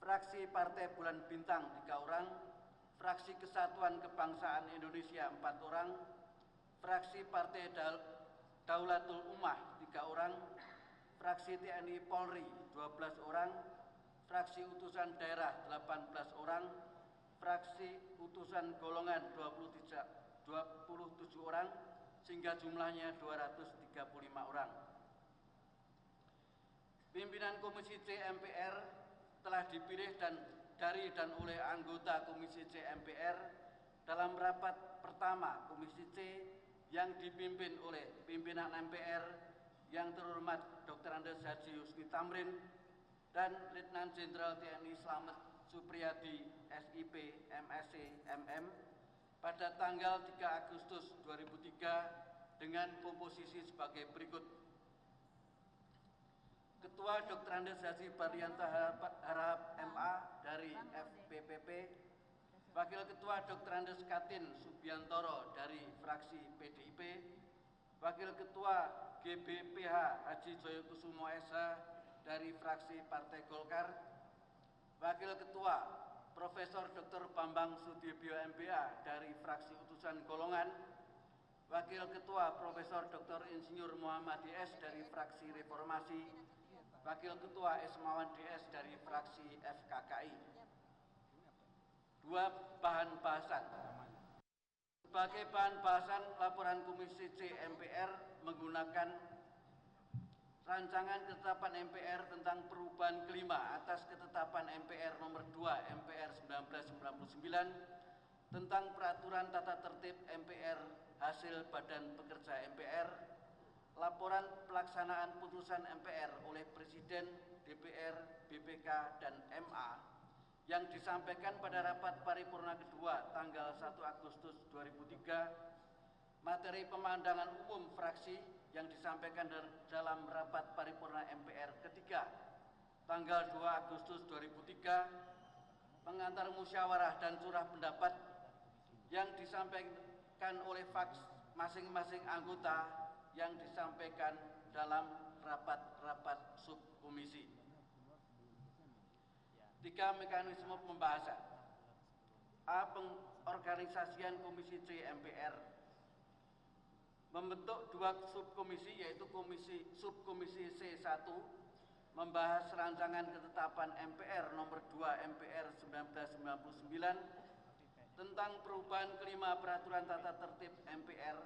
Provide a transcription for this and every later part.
fraksi Partai Bulan Bintang 3 orang, fraksi Kesatuan Kebangsaan Indonesia 4 orang, fraksi Partai Daulatul Ummah 3 orang, fraksi TNI Polri 12 orang, fraksi utusan daerah 18 orang, fraksi utusan golongan 27 orang, sehingga jumlahnya 235 orang. Pimpinan Komisi C MPR telah dipilih dari dan oleh anggota Komisi C MPR dalam rapat pertama Komisi C yang dipimpin oleh pimpinan MPR yang terhormat Dr. Andes Haji Husni Tamrin dan Letnan Jenderal TNI Slamet Supriyadi SIP MSc MM pada tanggal 3 Agustus 2003 dengan komposisi sebagai berikut. Ketua Dr. Andes Haji Barlianta Harahap MA dari FPPP, Wakil Ketua Dr. Andes Katin Subiantoro dari fraksi PDIP, Wakil Ketua GBPH Haji Joyokusumo SH dari fraksi Partai Golkar, Wakil Ketua Profesor Dr. Bambang Sudibyo MBA dari fraksi utusan golongan, Wakil Ketua Profesor Dr. Insinyur Muhammad DS dari fraksi Reformasi, Wakil Ketua Esmawan DS dari fraksi FKKI. 2 bahan bahasan. Sebagai bahan bahasan, laporan Komisi C MPR menggunakan rancangan ketetapan MPR tentang perubahan kelima atas ketetapan MPR nomor 2 MPR 1999 tentang peraturan tata tertib MPR hasil Badan Pekerja MPR, laporan pelaksanaan putusan MPR oleh Presiden, DPR, BPK, dan MA yang disampaikan pada rapat paripurna kedua tanggal 1 Agustus 2003, materi pemandangan umum fraksi yang disampaikan dalam rapat paripurna MPR ketiga tanggal 2 Agustus 2003, pengantar musyawarah dan curah pendapat yang disampaikan oleh masing-masing anggota yang disampaikan dalam rapat-rapat subkomisi. 3 mekanisme pembahasan. A. Pengorganisasian Komisi C MPR membentuk 2 subkomisi, yaitu subkomisi C1 membahas rancangan ketetapan MPR nomor 2 MPR 1999 tentang perubahan kelima peraturan tata tertib MPR,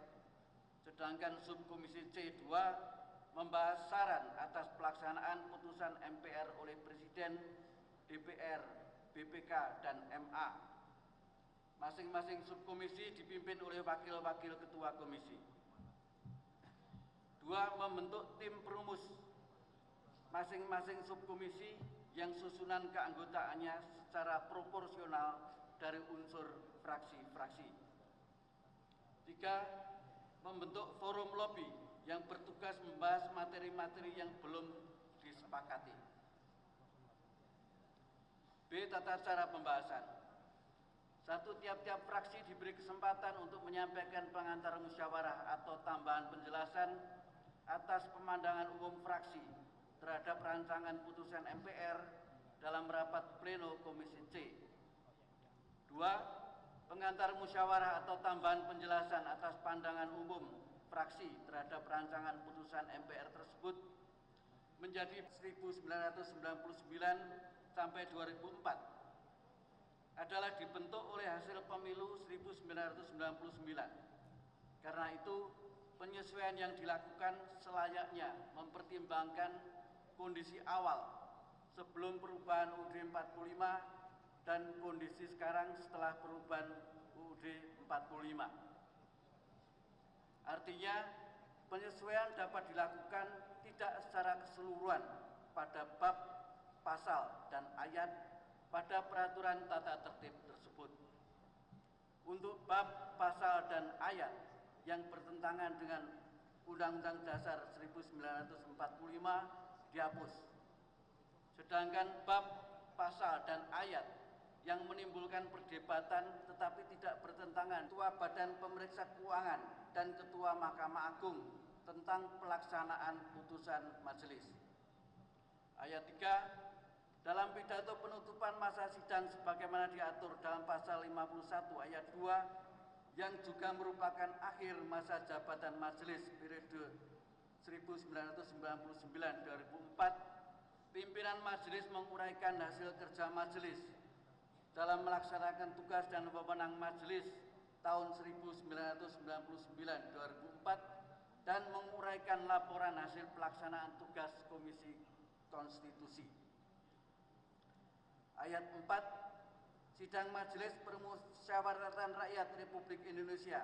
sedangkan subkomisi C2 membahas saran atas pelaksanaan putusan MPR oleh Presiden, DPR, BPK, dan MA. Masing-masing subkomisi dipimpin oleh wakil-wakil ketua komisi. 2. Membentuk tim perumus masing-masing subkomisi yang susunan keanggotaannya secara proporsional dari unsur fraksi-fraksi. 3. Membentuk forum lobby yang bertugas membahas materi-materi yang belum disepakati. B. Tata cara pembahasan. 1. Tiap-tiap fraksi diberi kesempatan untuk menyampaikan pengantar musyawarah atau tambahan penjelasan atas pemandangan umum fraksi terhadap rancangan putusan MPR dalam rapat pleno Komisi C. 2. Pengantar musyawarah atau tambahan penjelasan atas pandangan umum fraksi terhadap rancangan putusan MPR tersebut menjadi 1999 sampai 2004 adalah dibentuk oleh hasil pemilu 1999. Karena itu, penyesuaian yang dilakukan selayaknya mempertimbangkan kondisi awal sebelum perubahan UUD 45 dan kondisi sekarang setelah perubahan UUD 45. Artinya, penyesuaian dapat dilakukan tidak secara keseluruhan pada bab, pasal, dan ayat pada peraturan tata tertib tersebut. Untuk bab, pasal, dan ayat yang bertentangan dengan Undang-Undang Dasar 1945 dihapus. Sedangkan bab, pasal, dan ayat yang menimbulkan perdebatan tetapi tidak bertentangan Ketua Badan Pemeriksa Keuangan dan Ketua Mahkamah Agung tentang pelaksanaan putusan majelis. Ayat 3. Dalam pidato penutupan penutupan masa sidang sebagaimana diatur dalam pasal 51 ayat 2 yang juga merupakan akhir masa jabatan majelis periode 1999-2004, pimpinan majelis menguraikan hasil kerja majelis dalam melaksanakan tugas dan wewenang majelis tahun 1999-2004 dan menguraikan laporan hasil pelaksanaan tugas Komisi Konstitusi. Ayat 4, Sidang Majelis Permusyawaratan Rakyat Republik Indonesia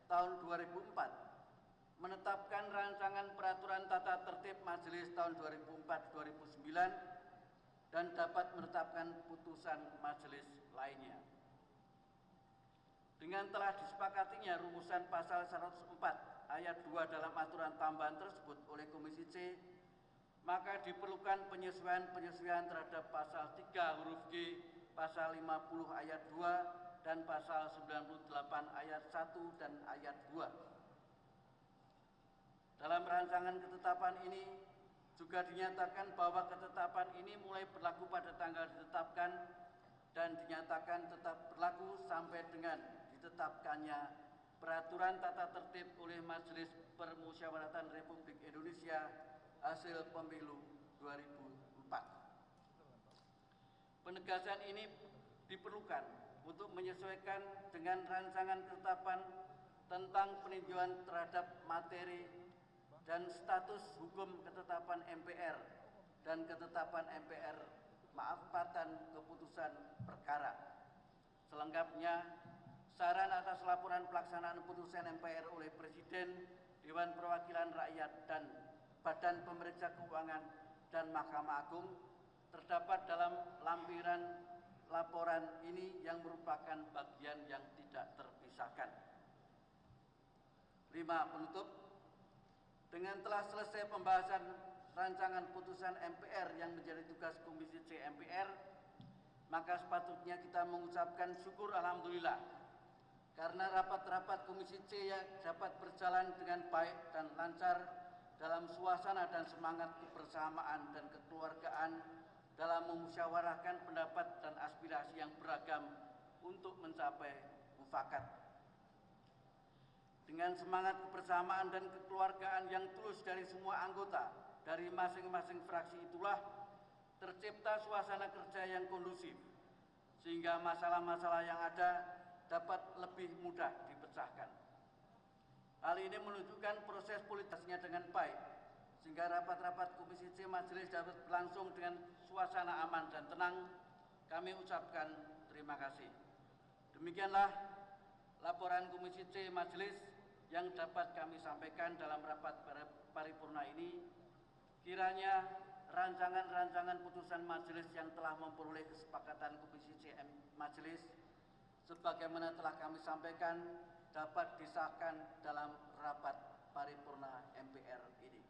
tahun 2004 menetapkan rancangan peraturan tata tertib majelis tahun 2004-2009 dan dapat menetapkan putusan majelis lainnya. Dengan telah disepakatinya rumusan pasal 104 ayat 2 dalam aturan tambahan tersebut oleh Komisi C, maka diperlukan penyesuaian terhadap pasal 3 huruf G, pasal 50 ayat 2, dan pasal 98 ayat 1 dan ayat 2. Dalam rancangan ketetapan ini juga dinyatakan bahwa ketetapan ini mulai berlaku pada tanggal ditetapkan dan dinyatakan tetap berlaku sampai dengan ditetapkannya peraturan tata tertib oleh Majelis Permusyawaratan Republik Indonesia hasil pemilu 2004. Penegasan ini diperlukan untuk menyesuaikan dengan rancangan ketetapan tentang peninjauan terhadap materi dan status hukum ketetapan MPR dan ketetapan MPR maafatan keputusan perkara. Selengkapnya, saran atas laporan pelaksanaan putusan MPR oleh Presiden, Dewan Perwakilan Rakyat, dan Badan Pemeriksa Keuangan dan Mahkamah Agung terdapat dalam lampiran laporan ini yang merupakan bagian yang tidak terpisahkan. 5. Penutup. Dengan telah selesai pembahasan rancangan putusan MPR yang menjadi tugas Komisi C MPR, maka sepatutnya kita mengucapkan syukur alhamdulillah karena rapat-rapat Komisi C yang dapat berjalan dengan baik dan lancar dalam suasana dan semangat kebersamaan dan kekeluargaan dalam memusyawarahkan pendapat dan aspirasi yang beragam untuk mencapai mufakat. Dengan semangat kebersamaan dan kekeluargaan yang tulus dari semua anggota dari masing-masing fraksi itulah tercipta suasana kerja yang kondusif, sehingga masalah-masalah yang ada dapat lebih mudah dipecahkan. Hal ini menunjukkan proses politisnya dengan baik, sehingga rapat-rapat Komisi C Majelis dapat berlangsung dengan suasana aman dan tenang. Kami ucapkan terima kasih. Demikianlah laporan Komisi C Majelis yang dapat kami sampaikan dalam rapat paripurna ini. Kiranya rancangan-rancangan putusan majelis yang telah memperoleh kesepakatan Komisi C Majelis sebagaimana telah kami sampaikan dapat disahkan dalam rapat paripurna MPR ini.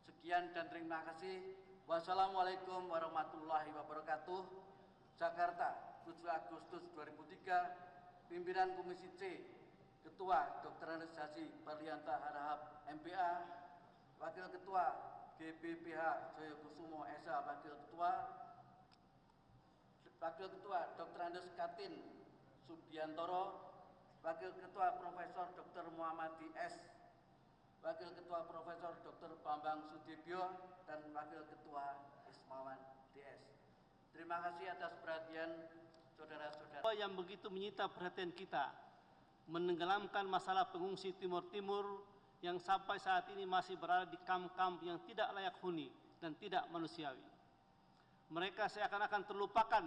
Sekian dan terima kasih. Wassalamualaikum warahmatullahi wabarakatuh. Jakarta, 7 Agustus 2003. Pimpinan Komisi C, Ketua Dr. Andes Haji Barlianta Harahap MPA, Wakil Ketua GBPH Joyokusumo Esa, Wakil Ketua Dr. Andes Katin Subiantoro, Wakil Ketua Profesor Dr. Muhammadi S, Wakil Ketua Profesor Dr. Bambang Sudibyo, dan Wakil Ketua Ismawan DS. Terima kasih atas perhatian saudara-saudara yang begitu menyita perhatian kita, menenggelamkan masalah pengungsi Timur Timur yang sampai saat ini masih berada di kamp-kamp yang tidak layak huni dan tidak manusiawi. Mereka seakan-akan terlupakan,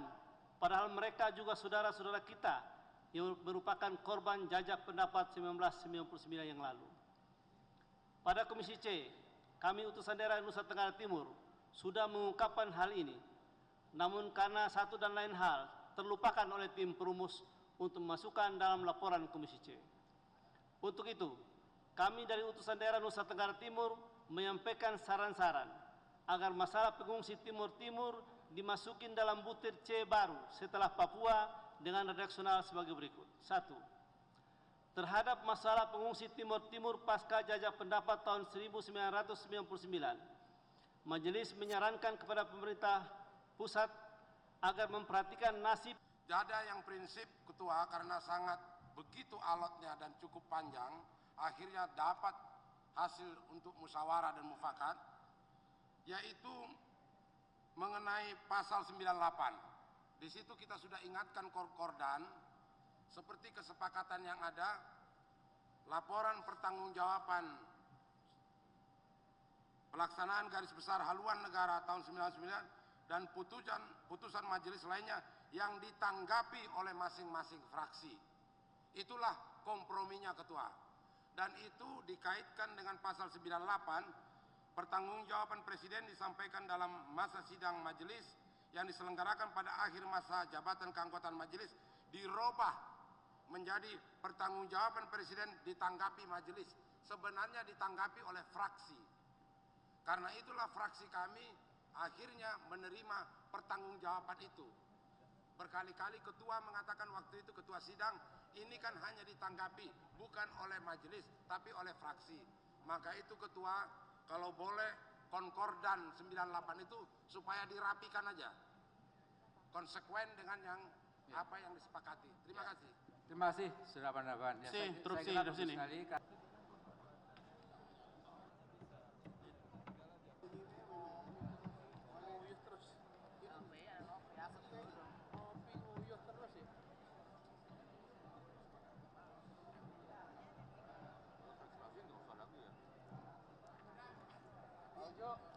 padahal mereka juga saudara-saudara kita yang merupakan korban jajak pendapat 1999 yang lalu. Pada Komisi C, kami utusan daerah Nusa Tenggara Timur sudah mengungkapkan hal ini, namun karena satu dan lain hal terlupakan oleh tim perumus untuk memasukkan dalam laporan Komisi C. Untuk itu, kami dari utusan daerah Nusa Tenggara Timur menyampaikan saran-saran agar masalah pengungsi Timur Timur dimasukin dalam butir C baru setelah Papua dengan redaksional sebagai berikut. 1. Terhadap masalah pengungsi Timur Timur pasca jajak pendapat tahun 1999, Majelis menyarankan kepada pemerintah pusat agar memperhatikan nasib. Ada yang prinsip Ketua karena sangat begitu alotnya dan cukup panjang, akhirnya dapat hasil untuk musyawarah dan mufakat, yaitu mengenai pasal 98. Di situ kita sudah ingatkan Kordan, seperti kesepakatan yang ada, laporan pertanggungjawaban pelaksanaan garis besar haluan negara tahun 99 dan putusan majelis lainnya yang ditanggapi oleh masing-masing fraksi. Itulah komprominya Ketua. Dan itu dikaitkan dengan pasal 98, pertanggungjawaban Presiden disampaikan dalam masa sidang majelis yang diselenggarakan pada akhir masa jabatan keanggotaan majelis dirubah menjadi pertanggungjawaban Presiden ditanggapi majelis. Sebenarnya ditanggapi oleh fraksi. Karena itulah fraksi kami akhirnya menerima pertanggungjawaban itu. Berkali-kali Ketua mengatakan waktu itu, Ketua sidang, ini kan hanya ditanggapi bukan oleh majelis tapi oleh fraksi. Maka itu Ketua, kalau boleh konkordan 98 itu supaya dirapikan aja, konsekuen dengan yang apa yang disepakati. Terima kasih. Terima kasih, Saudara Pandapan. Ya, saya kira bagus sekali.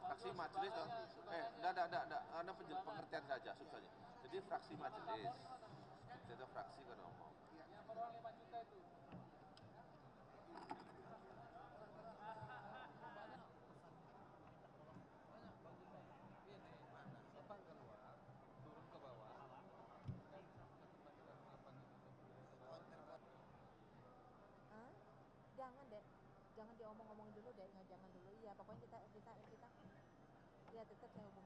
Fraksi majelis dong. Enggak. Ada pengertian saja substansinya. Jadi fraksi majelis. Jadi fraksi kan ngomong. Jangan deh, jangan diomong-omong dulu deh, jangan dulu. Iya, pokoknya kita ya tetap saya hubungi.